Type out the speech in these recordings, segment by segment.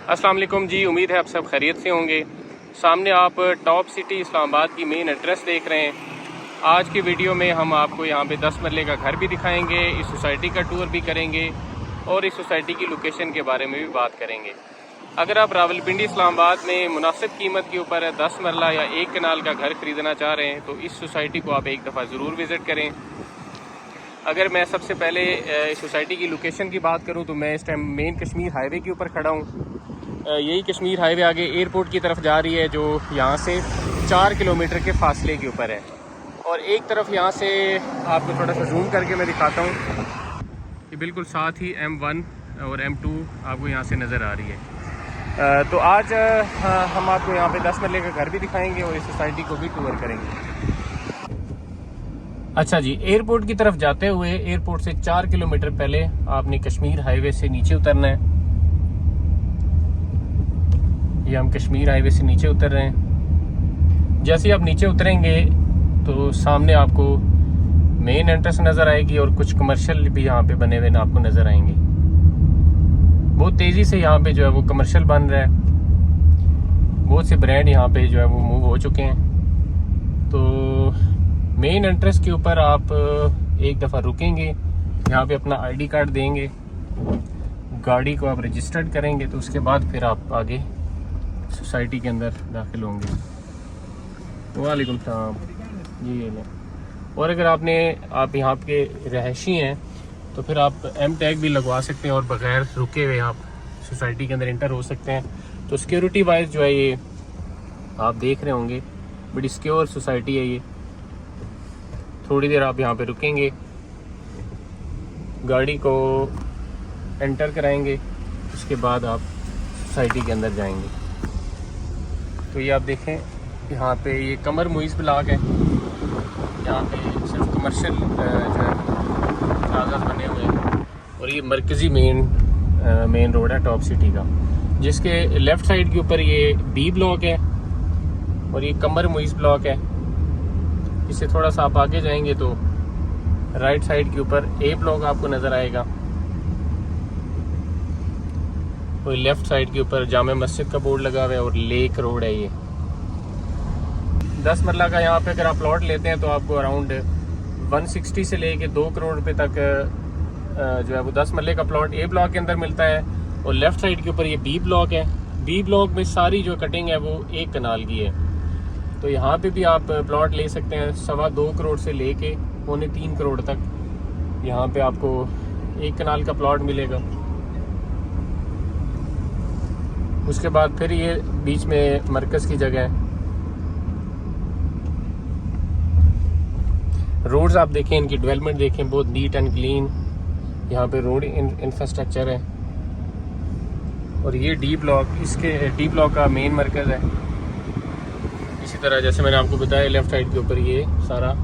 अस्सलाम वालेकुम जी, उम्मीद है आप सब खैरियत से होंगे। सामने आप टॉप सिटी इस्लामाबाद की मेन एड्रेस देख रहे हैं। आज की वीडियो में हम आपको यहाँ पे 10 मरले का घर भी दिखाएंगे, इस सोसाइटी का टूर भी करेंगे और इस सोसाइटी की लोकेशन के बारे में भी बात करेंगे। अगर आप रावलपिंडी इस्लामाबाद में मुनासिब कीमत के ऊपर 10 मरला या 1 कनाल का घर ख़रीदना चाह रहे हैं तो इस सोसाइटी को आप एक दफ़ा ज़रूर विज़िट करें। अगर मैं सबसे पहले इस सोसाइटी की लोकेशन की बात करूं तो मैं इस टाइम मेन कश्मीर हाईवे के ऊपर खड़ा हूं। यही कश्मीर हाईवे आगे एयरपोर्ट की तरफ जा रही है जो यहां से 4 किलोमीटर के फासले के ऊपर है। और एक तरफ यहां से आपको थोड़ा सा जूम करके मैं दिखाता हूं कि बिल्कुल साथ ही M1 और M2 आपको यहां से नज़र आ रही है। तो आज हम आपको यहाँ पे 10 मरले का घर भी दिखाएँगे और इस सोसाइटी को भी टूर करेंगे। अच्छा जी, एयरपोर्ट की तरफ जाते हुए एयरपोर्ट से 4 किलोमीटर पहले आपने कश्मीर हाईवे से नीचे उतरना है। ये हम कश्मीर हाईवे से नीचे उतर रहे हैं। जैसे ही आप नीचे उतरेंगे तो सामने आपको मेन एंट्रेंस नज़र आएगी और कुछ कमर्शियल भी यहाँ पे बने हुए आपको नज़र आएंगे। बहुत तेज़ी से यहाँ पे जो है वो कमर्शियल बन रहा है। बहुत से ब्रांड यहाँ पे जो है वो मूव हो चुके हैं। तो मेन एंट्रेंस के ऊपर आप एक दफ़ा रुकेंगे, यहाँ पे अपना आईडी कार्ड देंगे, गाड़ी को आप रजिस्टर्ड करेंगे तो उसके बाद फिर आप आगे सोसाइटी के अंदर दाखिल होंगे। वालेकुम सलाम जी। ये लें। और अगर आप यहाँ के रहायशी हैं तो फिर आप M टैग भी लगवा सकते हैं और बग़ैर रुके हुए आप सोसाइटी के अंदर इंटर हो सकते हैं। तो सिक्योरिटी वाइज जो है ये आप देख रहे होंगे, बड़ी सिक्योर सोसाइटी है ये। थोड़ी देर आप यहाँ पे रुकेंगे, गाड़ी को एंटर कराएंगे, उसके बाद आप सोसाइटी के अंदर जाएंगे। तो ये आप देखें यहाँ पे ये कमर मुइज़ ब्लॉक है। यहाँ पे सिर्फ कमर्शियल जो है प्लाजा बने हुए हैं और ये मरकज़ी मेन रोड है टॉप सिटी का, जिसके लेफ़्ट साइड के ऊपर ये B ब्लॉक है और ये कमर मुइज़ ब्लॉक है। इससे थोड़ा सा आप आगे जाएंगे तो राइट साइड के ऊपर A ब्लॉक आपको नज़र आएगा और लेफ़्ट साइड के ऊपर जामे मस्जिद का बोर्ड लगा हुआ है और लेक रोड है ये। 10 मरला का यहाँ पे अगर आप प्लॉट लेते हैं तो आपको अराउंड 160 से लेके 2 करोड़ रुपए तक जो है वो 10 मरले का प्लॉट A ब्लॉक के अंदर मिलता है। और लेफ़्ट साइड के ऊपर ये B ब्लॉक है। B ब्लॉक में सारी जो कटिंग है वो 1 कनाल की है। तो यहाँ पे भी आप प्लॉट ले सकते हैं 2.25 करोड़ से लेके 2.25 करोड़ तक। यहाँ पे आपको 1 कनाल का प्लॉट मिलेगा। उसके बाद फिर ये बीच में मरकज़ की जगह है। रोड्स आप देखें, इनकी डेवलपमेंट देखें, बहुत नीट एंड क्लीन यहाँ पे रोड इंफ्रास्ट्रक्चर है। और ये D ब्लॉक, इसके D ब्लॉक का मेन मरकज़ है। इसी तरह जैसे मैंने आपको बताया लेफ़्ट साइड के ऊपर ये सारा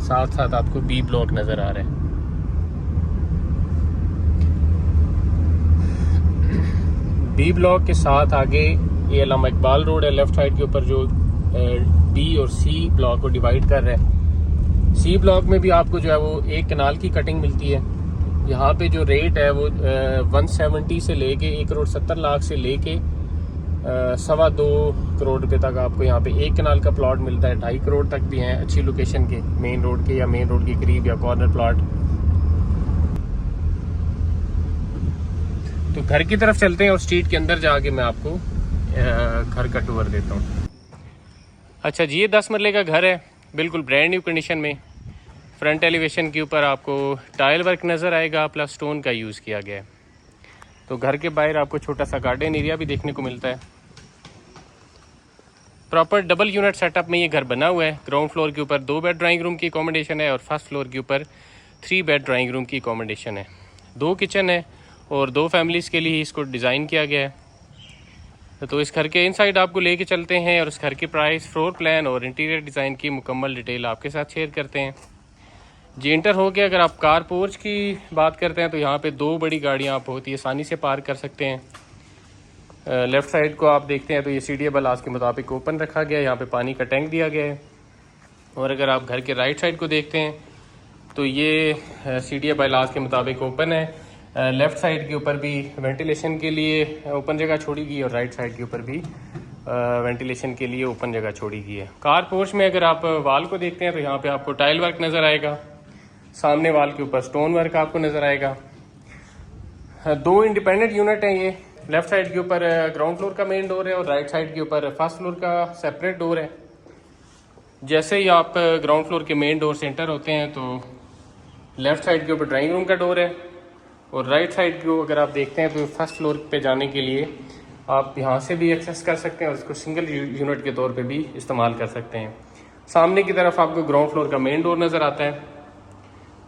साथ साथ आपको B ब्लॉक नज़र आ रहा है। B ब्लॉक के साथ आगे ये अल्लामा इकबाल रोड है लेफ़्ट साइड के ऊपर, जो B और C ब्लॉक को डिवाइड कर रहा है। C ब्लॉक में भी आपको जो है वो 1 कनाल की कटिंग मिलती है। यहाँ पे जो रेट है वो 170 से लेके 1,70,00,000 से लेके 2.25 करोड़ रुपए तक आपको यहाँ पे 1 कनाल का प्लॉट मिलता है। 2.5 करोड़ तक भी हैं अच्छी लोकेशन के, मेन रोड के या मेन रोड के करीब या कॉर्नर प्लॉट। तो घर की तरफ चलते हैं और स्ट्रीट के अंदर जाके मैं आपको घर का टूर देता हूँ। अच्छा जी, ये 10 मरले का घर है, बिल्कुल ब्रांड न्यू कंडीशन में। फ्रंट एलिवेशन के ऊपर आपको टाइल वर्क नज़र आएगा, प्लस स्टोन का यूज़ किया गया है। तो घर के बाहर आपको छोटा सा गार्डन एरिया भी देखने को मिलता है। प्रॉपर डबल यूनिट सेटअप में ये घर बना हुआ है। ग्राउंड फ्लोर के ऊपर 2 बेड ड्राइंग रूम की अकोमोडेशन है और फर्स्ट फ्लोर के ऊपर 3 बेड ड्राइंग रूम की अकोमोडेशन है। 2 किचन है और 2 फैमिलीज़ के लिए इसको डिज़ाइन किया गया है। तो इस घर के इनसाइड आपको लेके चलते हैं और इस घर की प्राइस, फ्लोर प्लान और इंटीरियर डिज़ाइन की मुकम्मल डिटेल आपके साथ शेयर करते हैं जी। इंटर हो गया। अगर आप कार पोर्च की बात करते हैं तो यहाँ पे 2 बड़ी गाड़ियाँ आप बहुत ही आसानी से पार्क कर सकते हैं। लेफ़्ट साइड को आप देखते हैं तो ये सीढ़ी बलास के मुताबिक ओपन रखा गया है। यहाँ पे पानी का टैंक दिया गया है। और अगर आप घर के राइट साइड को देखते हैं तो ये सीढ़ी बलास के मुताबिक ओपन है। लेफ़्ट साइड के ऊपर भी वेंटिलेशन के लिए ओपन जगह छोड़ी गई है और राइट साइड के ऊपर भी वेंटिलेशन के लिए ओपन जगह छोड़ी गई है। कार पोर्च में अगर आप वाल को देखते हैं तो यहाँ पे आपको टाइल वर्क नज़र आएगा, सामने वाल के ऊपर स्टोन वर्क आपको नज़र आएगा। 2 इंडिपेंडेंट यूनिट हैं ये। लेफ़्ट साइड के ऊपर ग्राउंड फ्लोर का मेन डोर है और राइट साइड के ऊपर फर्स्ट फ्लोर का सेपरेट डोर है। जैसे ही आप ग्राउंड फ्लोर के मेन डोर से एंटर होते हैं तो लेफ़्ट साइड के ऊपर ड्राइंग रूम का डोर है और राइट साइड को अगर आप देखते हैं तो फर्स्ट फ्लोर पे जाने के लिए आप यहाँ से भी एक्सेस कर सकते हैं और इसको सिंगल यूनिट के तौर पे भी इस्तेमाल कर सकते हैं। सामने की तरफ आपको ग्राउंड फ्लोर का मेन डोर नज़र आता है।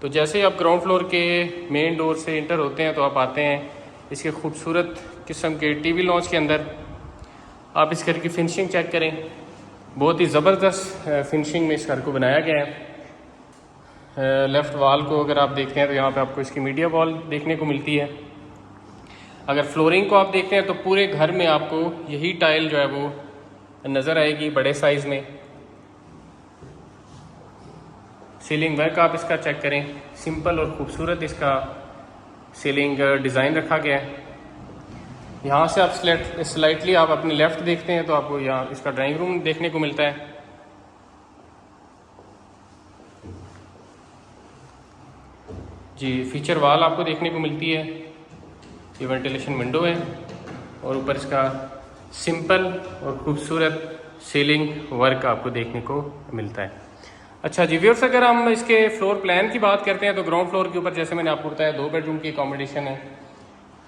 तो जैसे ही आप ग्राउंड फ्लोर के मेन डोर से इंटर होते हैं तो आप आते हैं इसके खूबसूरत किस्म के टीवी लॉन्च के अंदर। आप इस घर की फिनिशिंग चेक करें, बहुत ही ज़बरदस्त फिनिशिंग में इस घर को बनाया गया है। लेफ़्ट वॉल को अगर आप देखते हैं तो यहाँ पे आपको इसकी मीडिया वॉल देखने को मिलती है। अगर फ्लोरिंग को आप देखते हैं तो पूरे घर में आपको यही टाइल जो है वो नज़र आएगी बड़े साइज़ में। सीलिंग वर्क आप इसका चेक करें, सिंपल और ख़ूबसूरत इसका सीलिंग डिज़ाइन रखा गया है। यहाँ से आप स्लाइटली आप अपने लेफ़्ट देखते हैं तो आपको यहाँ इसका ड्राइंग रूम देखने को मिलता है। जी, फीचर वाल आपको देखने को मिलती है, ये वेंटिलेशन विंडो है और ऊपर इसका सिंपल और खूबसूरत सीलिंग वर्क आपको देखने को मिलता है। अच्छा जी व्यूअर्स, अगर हम इसके फ्लोर प्लान की बात करते हैं तो ग्राउंड फ्लोर के ऊपर जैसे मैंने आपको बताया 2 बेडरूम की अकोमोडेशन है।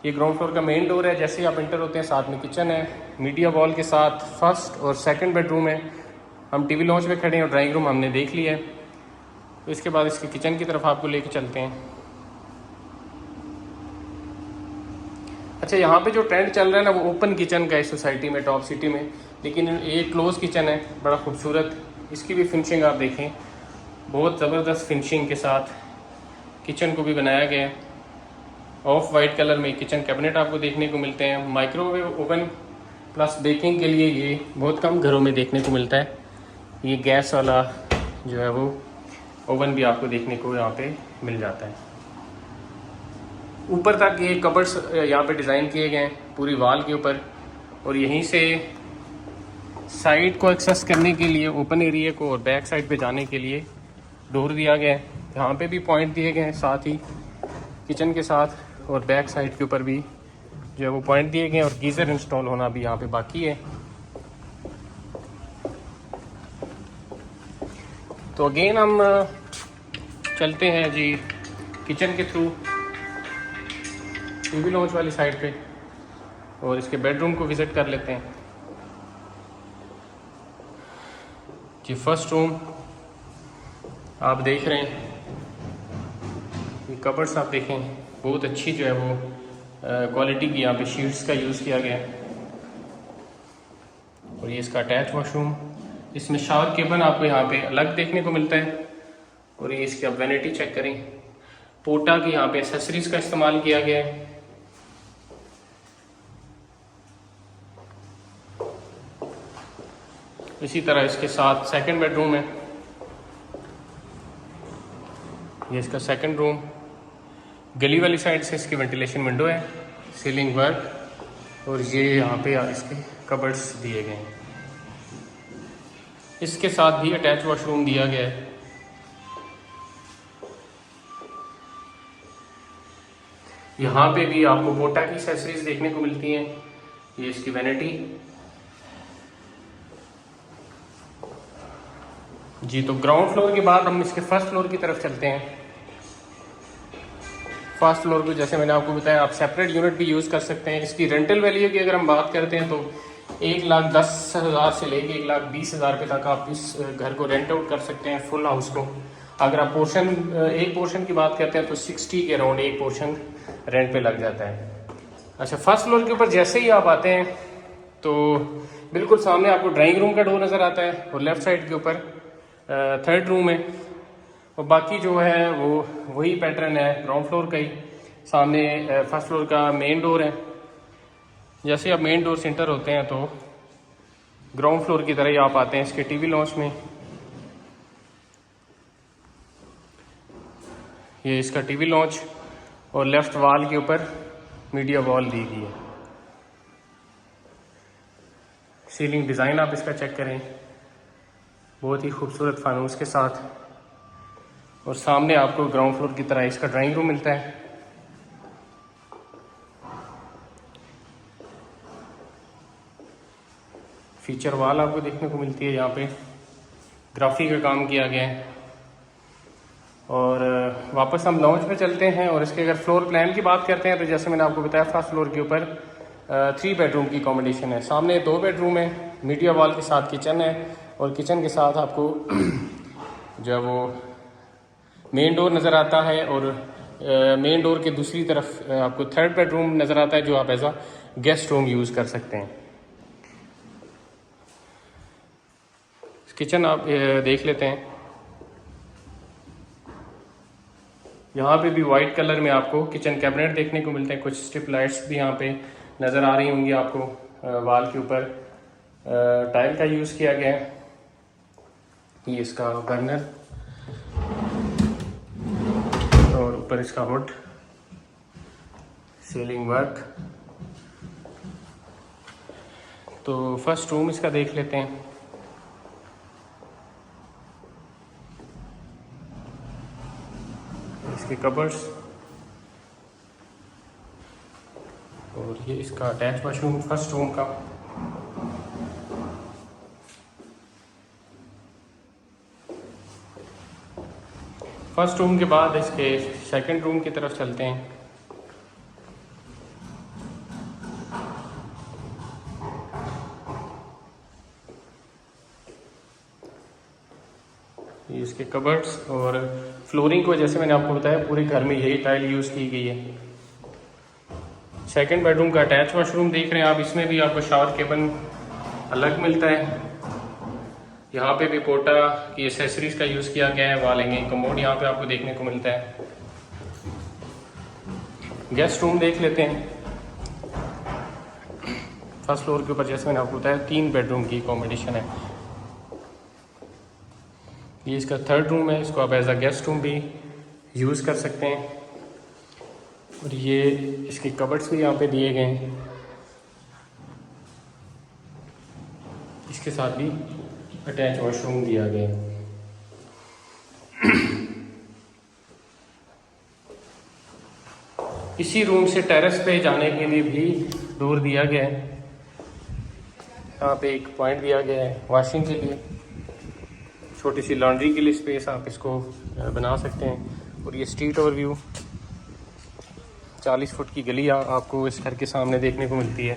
ये ग्राउंड फ्लोर का मेन डोर है। जैसे ही आप इंटर होते हैं साथ में किचन है, मीडिया वॉल के साथ फर्स्ट और सेकंड बेडरूम है। हम टीवी लॉन्च में खड़े हैं और ड्राइंग रूम हमने देख लिया है। तो इसके बाद इसके किचन की तरफ आपको लेके चलते हैं। अच्छा, यहाँ पे जो ट्रेंड चल रहा है ना वो ओपन किचन का है सोसाइटी में, टॉप सिटी में, लेकिन ये क्लोज किचन है, बड़ा खूबसूरत। इसकी भी फिनिशिंग आप देखें, बहुत ज़बरदस्त फिनिशिंग के साथ किचन को भी बनाया गया है। ऑफ वाइट कलर में किचन कैबिनेट आपको देखने को मिलते हैं। माइक्रोवेव ओवन प्लस बेकिंग के लिए ये बहुत कम घरों में देखने को मिलता है। ये गैस वाला जो है वो ओवन भी आपको देखने को यहाँ पे मिल जाता है। ऊपर तक ये कबर्ड्स यहाँ पे डिज़ाइन किए गए हैं पूरी वॉल के ऊपर, और यहीं से साइड को एक्सेस करने के लिए ओपन एरिया को और बैक साइड पे जाने के लिए डोर दिया गया है। यहाँ पे भी पॉइंट दिए गए हैं, साथ ही किचन के साथ और बैक साइड के ऊपर भी जो है वो पॉइंट दिए गए हैं, और गीज़र इंस्टॉल होना भी यहाँ पे बाकी है। तो अगेन हम चलते हैं जी किचन के थ्रू टीवी लॉन्च वाली साइड पे और इसके बेडरूम को विज़िट कर लेते हैं। जी फर्स्ट रूम आप देख रहे हैं, ये कबर्ड्स आप देखें, बहुत अच्छी जो है वो क्वालिटी की यहाँ पे शीट्स का यूज़ किया गया है। और ये इसका अटैच वॉशरूम, इसमें शावर केबल आपको यहाँ पे अलग देखने को मिलता है। और ये इसकी आप वैनिटी चेक करें, पोटा की यहाँ पे एक्सेसरीज का इस्तेमाल किया गया है। इसी तरह इसके साथ सेकंड बेडरूम है, ये इसका सेकंड रूम। गली वाली साइड से इसकी वेंटिलेशन विंडो है, सीलिंग वर्क, और ये यहाँ पे इसके कबर्ड्स दिए गए हैं। इसके साथ भी अटैच वॉशरूम दिया गया है। यहाँ पे भी आपको बोटा की एक्सेसरीज देखने को मिलती हैं। ये इसकी वैनिटी जी। तो ग्राउंड फ्लोर के बाद हम इसके फर्स्ट फ्लोर की तरफ चलते हैं। फर्स्ट फ्लोर को जैसे मैंने आपको बताया आप सेपरेट यूनिट भी यूज़ कर सकते हैं। इसकी रेंटल वैल्यू की अगर हम बात करते हैं तो 1,10,000 से लेके 1,20,000 रुपये तक आप इस घर को रेंट आउट कर सकते हैं, फुल हाउस को। अगर आप एक पोर्शन की बात करते हैं तो 60 के अराउंड एक पोर्शन रेंट पे लग जाता है। अच्छा, फर्स्ट फ्लोर के ऊपर जैसे ही आप आते हैं तो बिल्कुल सामने आपको ड्राइंग रूम का डोर नज़र आता है और लेफ़्ट साइड के ऊपर थर्ड रूम है, और बाकी जो है वो वही पैटर्न है ग्राउंड फ्लोर का ही। सामने फर्स्ट फ्लोर का मेन डोर है। जैसे आप मेन डोर से एंटर होते हैं तो ग्राउंड फ्लोर की तरह ही आप आते हैं इसके टीवी लॉन्च में। ये इसका टीवी लॉन्च, और लेफ्ट वॉल के ऊपर मीडिया वॉल दी गई है। सीलिंग डिज़ाइन आप इसका चेक करें, बहुत ही खूबसूरत फानूस के साथ। और सामने आपको ग्राउंड फ्लोर की तरह इसका ड्राइंग रूम मिलता है। फीचर वॉल आपको देखने को मिलती है, यहाँ पे ग्राफी का काम किया गया है। और वापस हम लॉन्च पे चलते हैं और इसके अगर फ्लोर प्लान की बात करते हैं तो जैसे मैंने आपको बताया फर्स्ट फ्लोर के ऊपर 3 बेडरूम की कॉम्बिनेशन है। सामने 2 बेडरूम है, मीडिया वॉल के साथ किचन है और किचन के साथ आपको जो है वो मेन डोर नज़र आता है। और मेन डोर के दूसरी तरफ आपको 3rd बेडरूम नज़र आता है जो आप एज आ गेस्ट रूम यूज़ कर सकते हैं। किचन आप देख लेते हैं, यहाँ पे भी वाइट कलर में आपको किचन कैबिनेट देखने को मिलते हैं। कुछ स्ट्रिप लाइट्स भी यहाँ पे नज़र आ रही होंगी आपको। वॉल के ऊपर टाइल का यूज़ किया गया है। ये इसका बर्नर और ऊपर इसका हुड, सीलिंग वर्क। तो फर्स्ट रूम इसका देख लेते हैं। इसके कबर्ड्स और ये इसका अटैच वॉशरूम फर्स्ट रूम का। फर्स्ट रूम के बाद इसके सेकंड रूम की तरफ चलते हैं। ये इसके कबर्ड्स और फ्लोरिंग को जैसे मैंने आपको बताया पूरे घर में यही टाइल यूज़ की गई है। सेकंड बेडरूम का अटैच वॉशरूम देख रहे हैं आप, इसमें भी आपको शावर केबल अलग मिलता है। यहाँ पे भी पोटा की एसेसरीज का यूज़ किया गया है। वॉल हैंगिंग कमोड यहाँ पे आपको देखने को मिलता है। गेस्ट रूम देख लेते हैं। फर्स्ट फ्लोर के ऊपर जैसे मैंने आपको बताया 3 बेडरूम की कॉम्बिनेशन है। ये इसका 3rd रूम है, इसको आप एज अ गेस्ट रूम भी यूज़ कर सकते हैं। और ये इसके कबर्ड्स भी यहाँ पे दिए गए हैं, इसके साथ भी अटैच वॉशरूम दिया गया है। इसी रूम से टेरेस पे जाने के लिए भी डोर दिया गया है। यहाँ पे एक पॉइंट दिया गया है वॉशिंग के लिए, छोटी सी लॉन्ड्री के लिए स्पेस आप इसको बना सकते हैं। और ये स्ट्रीट ओवरव्यू, 40 फुट की गली आपको इस घर के सामने देखने को मिलती है।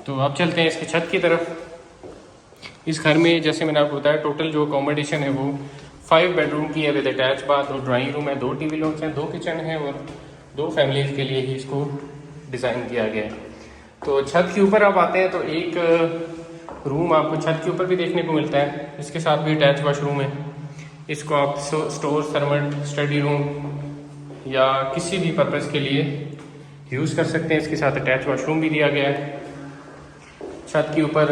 तो अब चलते हैं इसकी छत की तरफ। इस घर में जैसे मैंने आपको बताया टोटल जो अकोमोडेशन है वो 5 बेडरूम की है विद अटैच बाथ और ड्राइंग रूम है, 2 टीवी लॉन्च हैं, 2 किचन हैं और 2 फैमिलीज़ के लिए ही इसको डिज़ाइन किया गया है। तो छत के ऊपर आप आते हैं तो एक रूम आपको छत के ऊपर भी देखने को मिलता है, इसके साथ भी अटैच वॉशरूम है। इसको आप स्टोर, सर्वेंट, स्टडी रूम या किसी भी पर्पज़ के लिए यूज़ कर सकते हैं। इसके साथ अटैच वॉशरूम भी दिया गया है। छत के ऊपर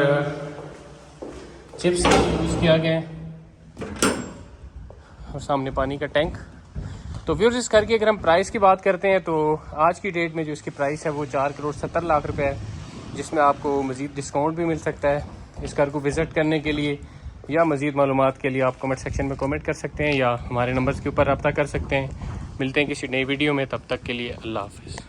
चिप्स यूज़ किया गया है और सामने पानी का टैंक। तो व्यूअर्स इस घर की अगर हम प्राइस की बात करते हैं तो आज की डेट में जो इसकी प्राइस है वो 4,70,00,000 रुपये है, जिसमें आपको मज़ीद डिस्काउंट भी मिल सकता है। इस घर को विज़िट करने के लिए या मज़ीद मालूमात के लिए आप कमेंट सेक्शन में कमेंट कर सकते हैं या हमारे नंबर्स के ऊपर रब्ता कर सकते हैं। मिलते हैं किसी नई वीडियो में, तब तक के लिए अल्लाह हाफ़िज़।